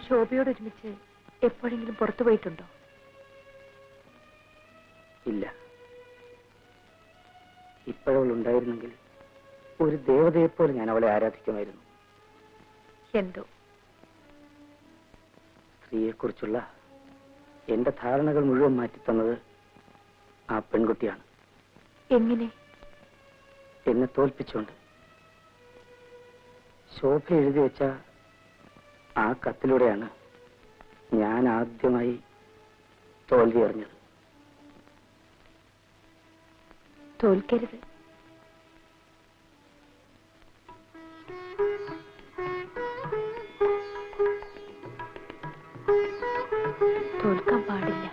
ശോഭയോട് ഒരുമിച്ച് എപ്പോഴെങ്കിലും പുറത്തു പോയിട്ടുണ്ടോ? ഇല്ല. ഇപ്പോഴവൾ ഉണ്ടായിരുന്നെങ്കിൽ ഒരു ദേവതയെപ്പോലെ ഞാൻ അവളെ ആരാധിക്കുമായിരുന്നു. എന്തോ സ്ത്രീയെക്കുറിച്ചുള്ള എന്റെ ധാരണകൾ മുഴുവൻ മാറ്റിത്തന്നത് ആ പെൺകുട്ടിയാണ്. എങ്ങനെ? എന്നെ തോൽപ്പിച്ചുകൊണ്ട്. ശോഭ എഴുതി വെച്ച ആ കത്തിലൂടെയാണ് ഞാൻ ആദ്യമായി തോൽവി അറിഞ്ഞത്. തോൽക്കരുത്. തോൽക്കാൻ പാടില്ല.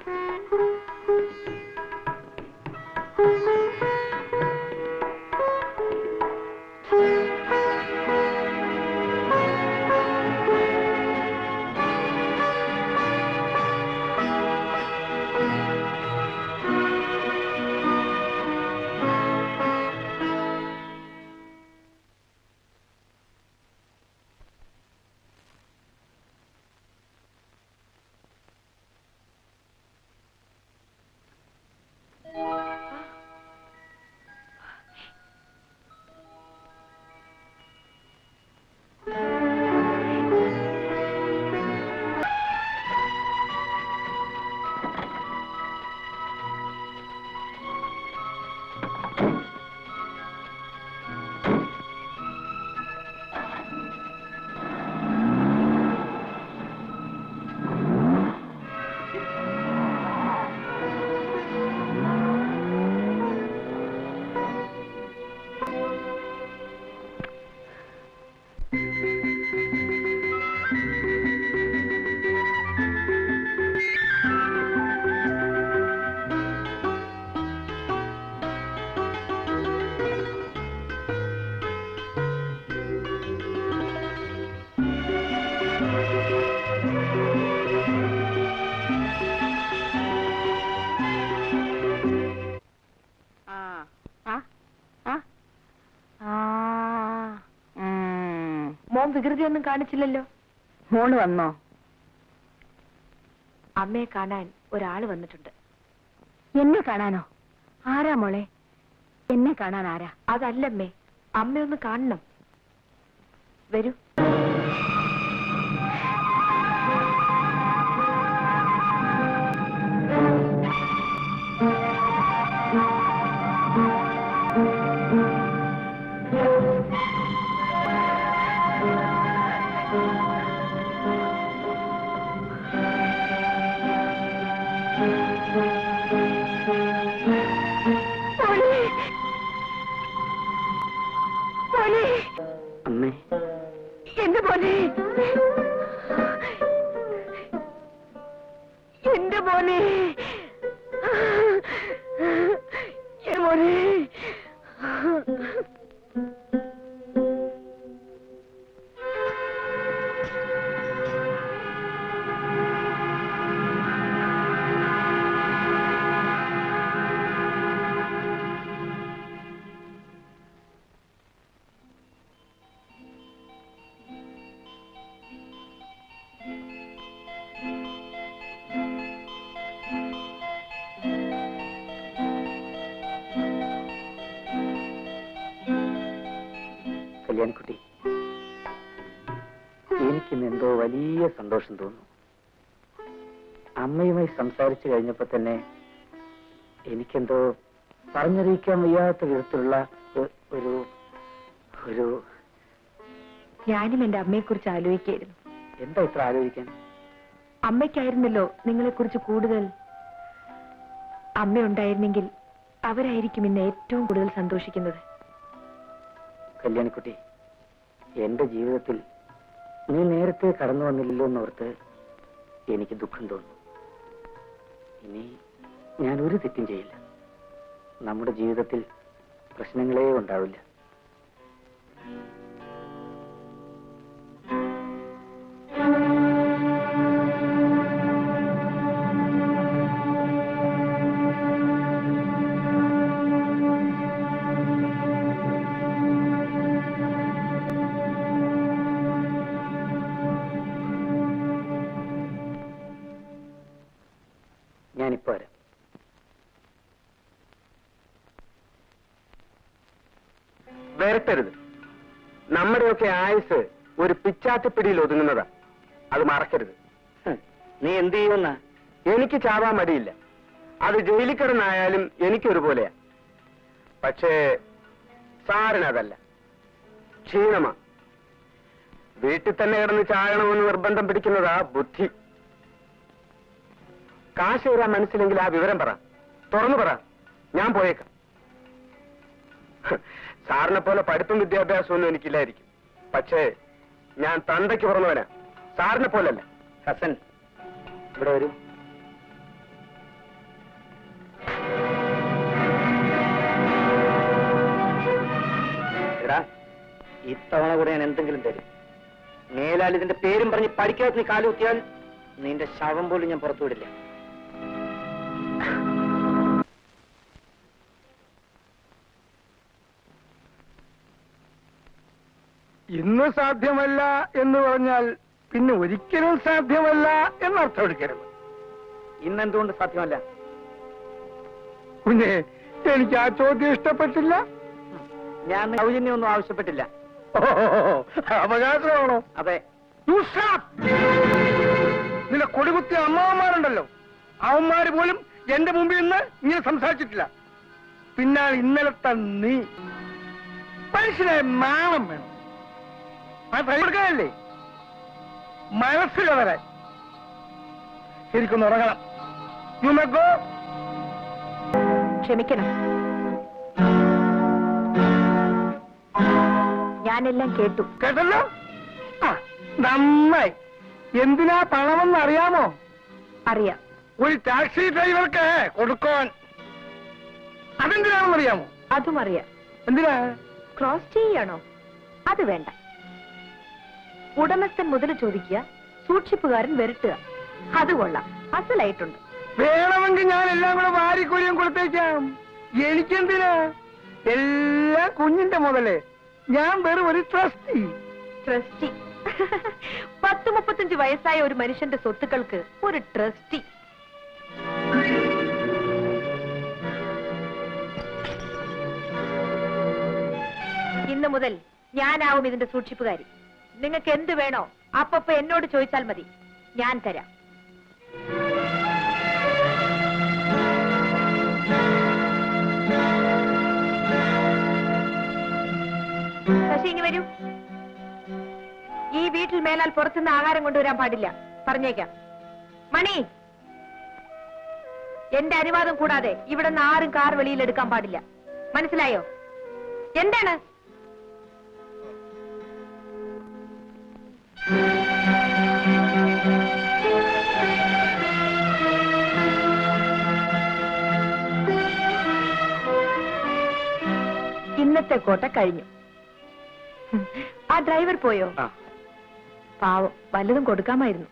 മോൻ വികൃതിയൊന്നും കാണിച്ചില്ലല്ലോ. മോള് വന്നോ? അമ്മയെ കാണാൻ ഒരാള് വന്നിട്ടുണ്ട്. എന്നെ കാണാനോ? ആരാ മോളെ? എന്നെ കാണാൻ ആരാ? അതല്ലമ്മേ, അമ്മയൊന്ന് കാണണം. വരൂ. അമ്മേ, എന്റെ മോനെ, എന്റെ മോനെ, മോനെ. കല്യാണിക്കുട്ടി, എനിക്കിന്ന് എന്തോ വലിയ സന്തോഷം തോന്നുന്നു. അമ്മയുമായി സംസാരിച്ചു കഴിഞ്ഞപ്പോ തന്നെ എനിക്കെന്തോ പറഞ്ഞറിയിക്കാൻ വയ്യാത്ത വിധത്തിലുള്ള ഒരു ഒരു ഞാനും എന്റെ അമ്മയെക്കുറിച്ച് ആലോചിക്കായിരുന്നു. എന്താ ഇത്ര ആലോചിക്കാൻ? അമ്മയ്ക്കായിരുന്നല്ലോ നിങ്ങളെക്കുറിച്ച് കൂടുതൽ. അമ്മയുണ്ടായിരുന്നെങ്കിൽ അവരായിരിക്കും ഇന്ന് ഏറ്റവും കൂടുതൽ സന്തോഷിക്കുന്നത്. കല്യാണിക്കുട്ടി, എന്റെ ജീവിതത്തിൽ നീ നേരത്തെ കടന്നു വന്നില്ലല്ലോ എന്നോർത്ത് എനിക്ക് ദുഃഖം തോന്നുന്നു. ഇനി ഞാൻ ഒരു തെറ്റും ചെയ്യില്ല. നമ്മുടെ ജീവിതത്തിൽ പ്രശ്നങ്ങളേ ഉണ്ടാവില്ല. വരട്ടരുത്. നമ്മുടെയൊക്കെ ആയുസ് ഒരു പിച്ചാത്തിപ്പിടിയിൽ ഒതുങ്ങുന്നതാ. അത് മറക്കരുത്. നീ എന്ത് ചെയ്യുന്ന? എനിക്ക് ചാവാൻ മടിയില്ല. അത് ജയിലിൽ കിടന്നായാലും എനിക്കൊരുപോലെയാ. പക്ഷേ സാറിനതല്ല, ക്ഷീണമാ. വീട്ടിൽ തന്നെ കിടന്ന് ചാകണമെന്ന് നിർബന്ധം പിടിക്കുന്നതാ ബുദ്ധി. കാശ് തരാൻ മനസ്സിലെങ്കിൽ ആ വിവരം പറ, തുറന്നു പറ, ഞാൻ പോയേക്കാം. സാറിനെ പോലെ പഠിപ്പും വിദ്യാഭ്യാസമൊന്നും എനിക്കില്ലായിരിക്കും. പക്ഷേ ഞാൻ തന്തയ്ക്ക് പുറന്നവനാ, സാറിനെ പോലല്ല. ഹസൻ, ഇവിടെ വരൂ. എടാ, ഇത്തവണ കൂടെ ഞാൻ എന്തെങ്കിലും തരും. മേലാൽ ഇതിന്റെ പേരും പറഞ്ഞ് പഠിക്കാത്ത നീ കാലുകുത്തിയാൽ നിന്റെ ശവം പോലും ഞാൻ പുറത്തുവിടില്ല. ഇന്ന് സാധ്യമല്ല എന്ന് പറഞ്ഞാൽ പിന്നെ ഒരിക്കലും സാധ്യമല്ല എന്നർത്ഥം എടുക്കരുത്. ഇന്നെന്തുകൊണ്ട് സാധ്യമല്ല? കുഞ്ഞെ, എനിക്ക് ആ ചോദ്യം ഇഷ്ടപ്പെട്ടില്ല. ഞാൻ സൗജന്യമൊന്നും ആവശ്യപ്പെട്ടില്ല. അവകാശമാണോ? അതെ. നിന്റെ കൊടികുത്തിയ അമ്മാവന്മാരുണ്ടല്ലോ, അവന്മാര് പോലും എന്റെ മുമ്പിൽ നിന്ന് ഇങ്ങനെ സംസാരിച്ചിട്ടില്ല. പിന്നെ ഇന്നലത്തെ നീ മനുഷ്യനെ നാണം വേണം. ആ തയ്യെടുക്കാനല്ലേ മനസ്സിൽ വരാൻ. ശരിക്കൊന്ന് ഉറങ്ങണം. യുമക്കോ ക്ഷമിക്കണം, ഞാനെല്ലാം കേട്ടു. കേട്ടല്ലോ? ആ, നന്നായി. എന്തിനാ പണമെന്ന് അറിയാമോ? അറിയാം. ഒരു ടാക്സി ഡ്രൈവർക്ക് കൊടുക്കാൻ. അതെന്തിനാണെന്ന് അറിയാമോ? അതും അറിയാം. എന്തിനാ? ക്രോസ് ചെയ്യണോ? അത് വേണ്ട. ഉടമസ്ഥൻ മുതൽ ചോദിക്കുക, സൂക്ഷിപ്പുകാരൻ വരട്ടുക. അത് കൊള്ളാം, അസലായിട്ടുണ്ട്. വേണമെങ്കിൽ ഞാൻ എല്ലാം കൂടെ വാരിക്കൊലിയും കൊടുത്തേക്കാം. എനിക്കെന്തിനാ? എല്ലാം കുഞ്ഞിന്റെ മുതലേ. ഞാൻ വെറും ഒരു ട്രസ്റ്റി. ട്രസ്റ്റി? 10-35 വയസ്സായ ഒരു മനുഷ്യന്റെ സ്വത്തുക്കൾക്ക് ഒരു ട്രസ്റ്റി? ഇന്ന് മുതൽ ഞാനാവും ഇതിന്റെ സൂക്ഷിപ്പുകാരി. നിങ്ങൾക്ക് എന്ത് വേണോ അപ്പപ്പ എന്നോട് ചോദിച്ചാൽ മതി, ഞാൻ തരാം. ശശി, ഇനി വരൂ. ഈ വീട്ടിൽ മേലാൽ പുറത്തുനിന്ന് ആഹാരം കൊണ്ടുവരാൻ പാടില്ല, പറഞ്ഞേക്കാം. മണി, എന്റെ അനുവാദം കൂടാതെ ഇവിടെ നിന്ന് ആരും കാർ വെളിയിലെടുക്കാൻ പാടില്ല, മനസ്സിലായോ? എന്താണ്? ഇന്നത്തെ കോട്ട കഴിഞ്ഞു. ആ ഡ്രൈവർ പോയോ? പാവം, വല്ലതും കൊടുക്കാമായിരുന്നു.